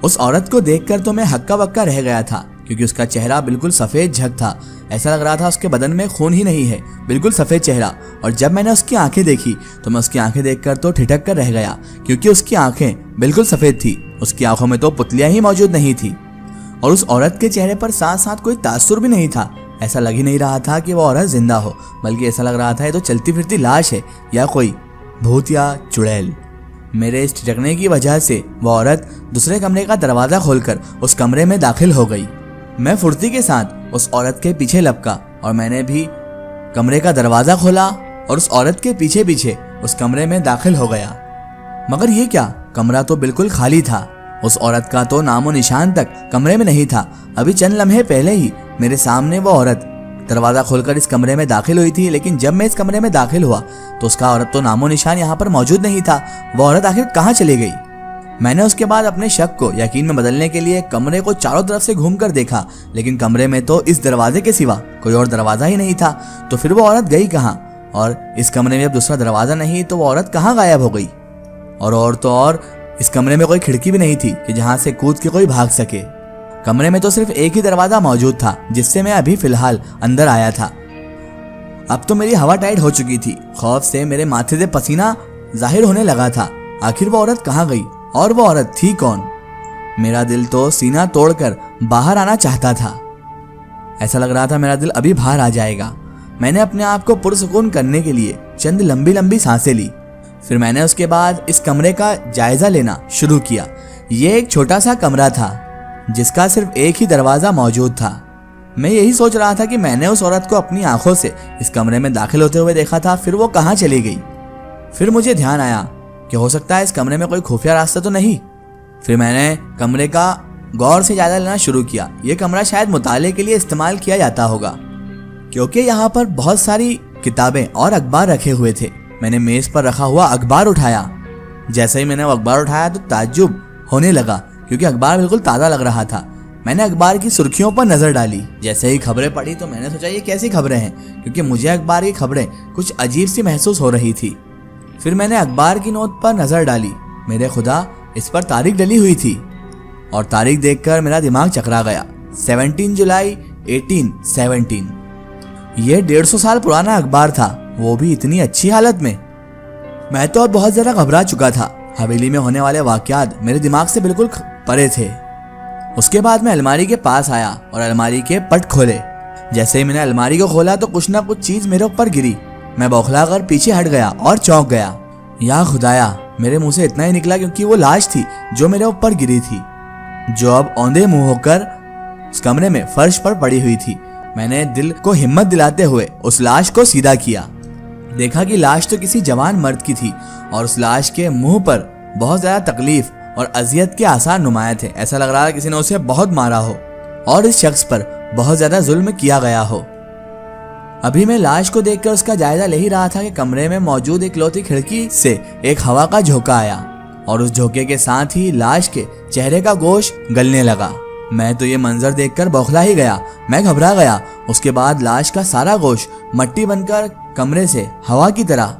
उस औरत को देखकर तो मैं हक्का बक्का रह गया था, क्योंकि उसका चेहरा बिल्कुल सफेद झग था। ऐसा लग रहा था उसके बदन में खून ही नहीं है, बिल्कुल सफेद चेहरा। और जब मैंने उसकी आंखें देखी तो मैं उसकी आंखें देखकर तो ठिठक कर रह गया, क्योंकि उसकी आंखें बिल्कुल सफेद थी। उसकी आंखों में तो पुतलियां ही मौजूद नहीं थी, और उस औरत के चेहरे पर साथ साथ कोई तासुर भी नहीं था। ऐसा लग ही नहीं रहा था कि वो औरत जिंदा हो, बल्कि ऐसा लग रहा था ये तो चलती फिरती लाश है, या कोई भूत या चुड़ैल। मेरे इस ठिठकने की वजह से वो औरत दूसरे कमरे का दरवाजा खोलकर उस कमरे में दाखिल हो गई। मैं फुर्ती के साथ उस औरत के पीछे लपका और मैंने भी कमरे का दरवाजा खोला और उस औरत के पीछे पीछे उस कमरे में दाखिल हो गया। मगर ये क्या, कमरा तो बिल्कुल खाली था। उस औरत का तो नामो निशान तक कमरे में नहीं था। अभी चंद लम्हे पहले ही मेरे सामने वो औरत दरवाजा खोलकर इस कमरे में दाखिल हुई थी, लेकिन जब मैं इस कमरे में दाखिल हुआ तो उसका औरत तो नामो निशान यहाँ पर मौजूद नहीं था। वो औरत आखिर कहाँ चली गई? मैंने उसके बाद अपने शक को यकीन में बदलने के लिए कमरे को चारों तरफ से घूमकर देखा, लेकिन कमरे में तो इस दरवाजे के सिवा कोई और दरवाजा ही नहीं था। तो फिर वो औरत गई कहाँ? और इस कमरे में अब दूसरा दरवाजा नहीं तो वो औरत कहाँ गायब हो गई? और तो और इस कमरे में कोई खिड़की भी नहीं थी कि जहां से कूद के कोई भाग सके। कमरे में तो सिर्फ एक ही दरवाजा मौजूद था, जिससे मैं अभी फिलहाल अंदर आया था। अब तो मेरी हवा टाइट हो चुकी थी। खौफ से मेरे माथे से पसीना जाहिर होने लगा था। आखिर वो औरत कहाँ गई और वो औरत थी कौन? मेरा दिल तो सीना तोड़कर बाहर आना चाहता था। ऐसा लग रहा था मेरा दिल अभी बाहर आ जाएगा। मैंने अपने आप को पुरसुकून करने के लिए चंद लंबी लंबी सांसें ली। फिर मैंने उसके बाद इस कमरे का जायजा लेना शुरू किया। ये एक छोटा सा कमरा था जिसका सिर्फ एक ही दरवाजा मौजूद था। मैं यही सोच रहा था कि मैंने उस औरत को अपनी आंखों से इस कमरे में दाखिल होते हुए देखा था, फिर वो कहाँ चली गई? फिर मुझे ध्यान आया कि हो सकता है इस कमरे में कोई खुफिया रास्ता तो नहीं। फिर मैंने कमरे का गौर से जायजा लेना शुरू किया। ये कमरा शायद मुताले के लिए इस्तेमाल किया जाता होगा, क्योंकि यहाँ पर बहुत सारी किताबें और अखबार रखे हुए थे। मैंने मेज पर रखा हुआ अखबार उठाया। जैसे ही मैंने वो अखबार उठाया तो ताज्जुब होने लगा, क्योंकि अखबार बिल्कुल ताज़ा लग रहा था। मैंने अखबार की सुर्खियों पर नजर डाली। जैसे ही खबरें पढ़ी तो मैंने सोचा ये कैसी खबरें हैं, क्योंकि मुझे अखबार की खबरें कुछ अजीब सी महसूस हो रही थी। फिर मैंने अखबार की नोट पर नजर डाली। मेरे खुदा, इस पर तारीख डली हुई थी, और तारीख देखकर मेरा दिमाग चकरा गया। 17 जुलाई 1817। यह 150 साल पुराना अखबार था, वो भी इतनी अच्छी हालत में। मैं तो अब बहुत ज्यादा घबरा चुका था। हवेली में होने वाले वाकयात मेरे दिमाग से बिल्कुल परे थे। उसके बाद मैं अलमारी के पास आया और अलमारी के पट खोले। जैसे ही मैंने अलमारी को खोला तो कुछ ना कुछ चीज मेरे ऊपर गिरी। मैं बौखलाकर पीछे हट गया और चौंक गया। या खुदाया, मेरे मुंह से इतना ही निकला, क्योंकि वो लाश थी जो मेरे ऊपर गिरी थी, जो अब औंधे मुंह होकर उस कमरे में फर्श पर पड़ी हुई थी। मैंने दिल को हिम्मत दिलाते हुए उस लाश को सीधा किया। देखा कि लाश तो किसी जवान मर्द की थी, और उस लाश के मुंह पर बहुत ज्यादा तकलीफ और अजियत के आसार नुमाया थे। ऐसा लग रहा था किसी ने उसे बहुत मारा हो और इस शख्स पर बहुत ज्यादा जुल्म किया गया हो। अभी मैं लाश को देखकर उसका जायजा ले ही रहा था कि कमरे में मौजूद इकलौती खिड़की से एक हवा का झोंका आया, और उस झोंके के साथ ही लाश के चेहरे का गोश्त गलने लगा। मैं तो ये मंजर देखकर बौखला ही गया। मैं घबरा गया। उसके बाद लाश का सारा गोश्त मट्टी बनकर कमरे से हवा की तरह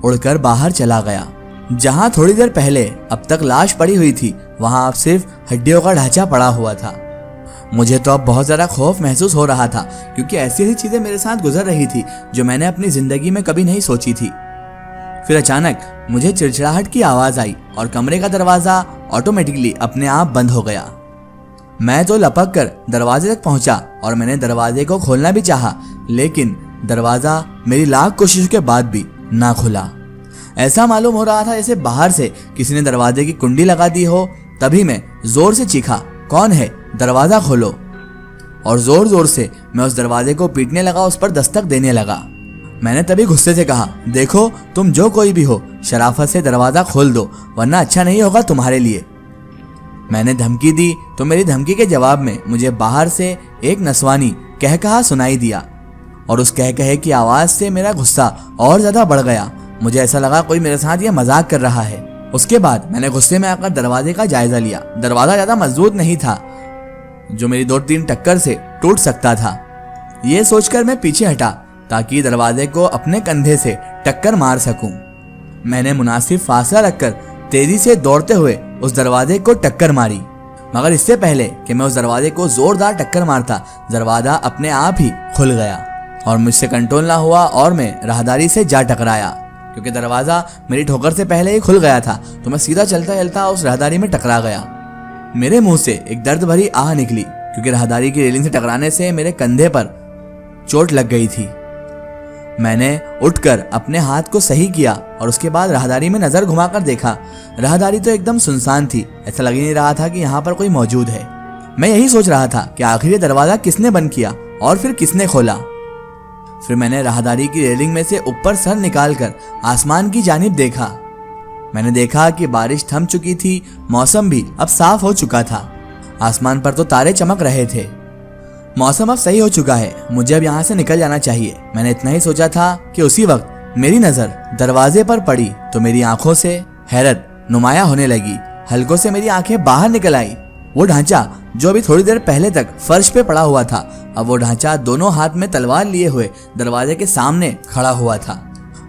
उड़कर बाहर चला गया। जहां थोड़ी देर पहले अब तक लाश पड़ी हुई थी, वहां अब सिर्फ हड्डियों का ढांचा पड़ा हुआ था। मुझे तो अब बहुत ज्यादा खौफ महसूस हो रहा था, क्योंकि ऐसी ऐसी चीजें मेरे साथ गुजर रही थी जो मैंने अपनी जिंदगी में कभी नहीं सोची थी। फिर अचानक मुझे चिड़चिड़ाहट की आवाज आई और कमरे का दरवाजा ऑटोमेटिकली अपने आप बंद हो गया। मैं तो लपक कर दरवाजे तक पहुंचा और मैंने दरवाजे को खोलना भी चाहा, लेकिन दरवाजा मेरी लाख कोशिशों के बाद भी ना खुला। ऐसा मालूम हो रहा था जैसे बाहर से किसी ने दरवाजे की कुंडी लगा दी हो। तभी मैं जोर से चीखा, कौन है, दरवाजा खोलो। और जोर जोर से मैं उस दरवाजे को पीटने लगा, उस पर दस्तक देने लगा। मैंने तभी गुस्से से कहा, देखो तुम जो कोई भी हो, शराफत से दरवाजा खोल दो, वरना अच्छा नहीं होगा तुम्हारे लिए। मैंने धमकी दी तो मेरी धमकी के जवाब में मुझे बाहर से एक नस्वानी कहकहा सुनाई दिया, और उस कहकहे की आवाज से मेरा गुस्सा और ज्यादा बढ़ गया। मुझे ऐसा लगा कोई मेरे साथ ये मजाक कर रहा है। उसके बाद मैंने गुस्से में आकर दरवाजे का जायजा लिया। दरवाजा ज्यादा मजबूत नहीं था जो मेरी 2-3 टक्कर से टूट सकता था। ये सोचकर मैं पीछे हटा ताकि दरवाजे को अपने कंधे से टक्कर मार सकूं। मैंने मुनासिब फासला रखकर तेजी से दौड़ते हुए उस दरवाजे को टक्कर मारी। मगर इससे पहले कि मैं उस दरवाजे को जोरदार टक्कर मारता, दरवाजा अपने आप ही खुल गया और मुझसे कंट्रोल ना हुआ और मैं राहदारी से जा टकराया। क्योंकि दरवाजा मेरी ठोकर से पहले ही खुल गया था तो मैं सीधा चलता चलता उस राहदारी में टकरा गया। मेरे मुंह से एक दर्द भरी आह निकली क्योंकि राहदारी की रेलिंग से टकराने से मेरे कंधे पर चोट लग गई थी। मैंने उठकर अपने हाथ को सही किया और उसके बाद राहदारी में नजर घुमाकर देखा। राहदारी तो एकदम सुनसान थी, ऐसा लग ही नहीं रहा था कि यहाँ पर कोई मौजूद है। मैं यही सोच रहा था कि आखिर ये दरवाजा किसने बंद किया और फिर किसने खोला। फिर मैंने राहदारी की रेलिंग में से ऊपर सर निकालकर आसमान की जानिब देखा। मैंने देखा कि बारिश थम चुकी थी, मौसम भी अब साफ हो चुका था। आसमान पर तो तारे चमक रहे थे। मौसम अब सही हो चुका है, मुझे अब यहाँ से निकल जाना चाहिए। मैंने इतना ही सोचा था कि उसी वक्त मेरी नजर दरवाजे पर पड़ी तो मेरी आंखों से हैरत नुमाया होने लगी। हल्कों से मेरी आंखें बाहर निकल आई। वो ढांचा जो अभी थोड़ी देर पहले तक फर्श पे पड़ा हुआ था, अब वो ढांचा दोनों हाथ में तलवार लिए हुए दरवाजे के सामने खड़ा हुआ था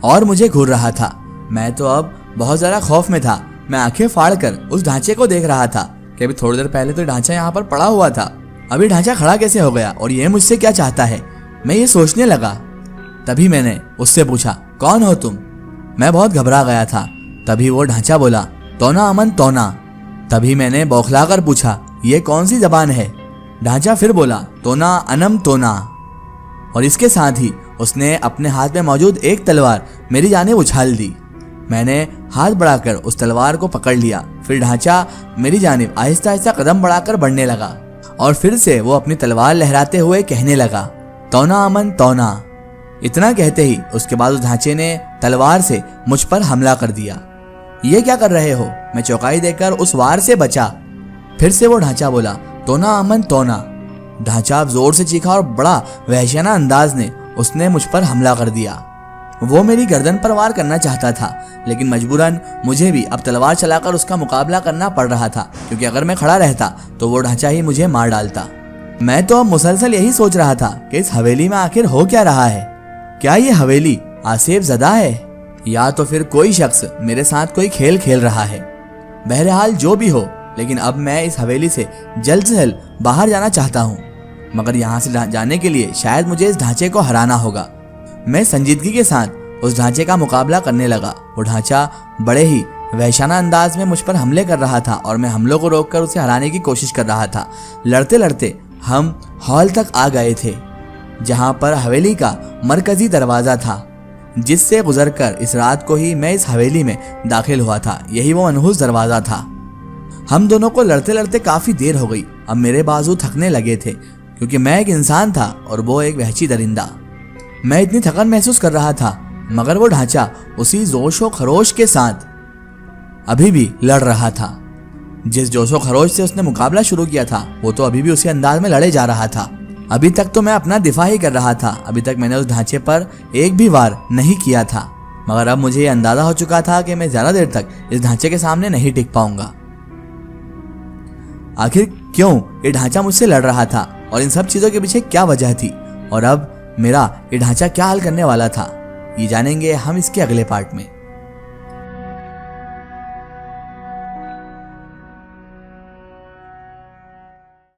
और मुझे घूर रहा था। मैं तो अब बहुत ज्यादा खौफ में था। मैं आंखें फाड़कर उस ढांचे को देख रहा था कि अभी थोड़ी देर पहले तो ढांचा यहाँ पर पड़ा हुआ था, अभी ढांचा खड़ा कैसे हो गया और ये मुझसे क्या चाहता है। मैं ये सोचने लगा। तभी मैंने उससे पूछा, कौन हो तुम? मैं बहुत घबरा गया था। तभी वो ढांचा बोला, तोना अमन तोना। तभी मैंने बौखलाकर पूछा, ये कौन सी जबान है? ढांचा फिर बोला, तोना अनम तोना। और इसके साथ ही उसने अपने हाथ में मौजूद एक तलवार मेरी जानिब उछाल दी। मैंने हाथ बढ़ाकर उस तलवार को पकड़ लिया। फिर ढांचा मेरी जानिब आहिस्ता आहिस्ता कदम बढ़ाकर बढ़ने लगा और फिर से वो अपनी तलवार लहराते हुए कहने लगा, तोना अमन तोना। इतना कहते ही उसके बाद उस ढांचे ने तलवार से मुझ पर हमला कर दिया। ये क्या कर रहे हो? मैं चौंकाई देकर उस वार से बचा। फिर से वो ढांचा बोला, तोना अमन तोना। ढांचा जोर से चीखा और बड़ा वहशियाना अंदाज ने उसने मुझ पर हमला कर दिया। वो मेरी गर्दन पर वार करना चाहता था, लेकिन मजबूरन मुझे भी अब तलवार चलाकर उसका मुकाबला करना पड़ रहा था, क्योंकि अगर मैं खड़ा रहता तो वो ढांचा ही मुझे मार डालता। मैं तो अब मुसलसल यही सोच रहा था कि इस हवेली में आखिर हो क्या रहा है। क्या ये हवेली आसेफ ज़दा है या तो फिर कोई शख्स मेरे साथ कोई खेल खेल रहा है। बहरहाल जो भी हो, लेकिन अब मैं इस हवेली से जल्द बाहर जाना चाहता हूँ। मगर यहाँ से जाने के लिए शायद मुझे इस ढांचे को हराना होगा। मैं संजीदगी के साथ उस ढांचे का मुकाबला करने लगा। वो ढांचा बड़े ही वहशाना अंदाज में मुझ पर हमले कर रहा था और मैं हमलों को रोककर उसे हराने की कोशिश कर रहा था। लड़ते लड़ते हम हॉल तक आ गए थे, जहां पर हवेली का मरकजी दरवाजा था, जिससे गुजरकर इस रात को ही मैं इस हवेली में दाखिल हुआ था। यही वो मनहूस दरवाजा था। हम दोनों को लड़ते लड़ते काफी देर हो गई। अब मेरे बाजू थकने लगे थे, क्योंकि मैं एक इंसान था और वो एक वहशी दरिंदा। मैं इतनी थकन महसूस कर रहा था, मगर वो ढांचा उसी जोशो खरोश के साथ अभी भी लड़ रहा था। जिस जोशो खरोश से उसने मुकाबला शुरू किया था, वो तो अभी भी उसी अंदाज में लड़े जा रहा था। अभी तक तो मैं अपना दिफा ही कर रहा था। अभी तक मैंने उस ढांचे पर एक भी वार नहीं किया था, मगर अब मुझे ये अंदाजा हो चुका था कि मैं ज्यादा देर तक इस ढांचे के सामने नहीं टिक पाऊंगा। आखिर क्यों ये ढांचा मुझसे लड़ रहा था और इन सब चीजों के पीछे क्या वजह थी, और अब मेरा ये ढांचा क्या हल करने वाला था, ये जानेंगे हम इसके अगले पार्ट में।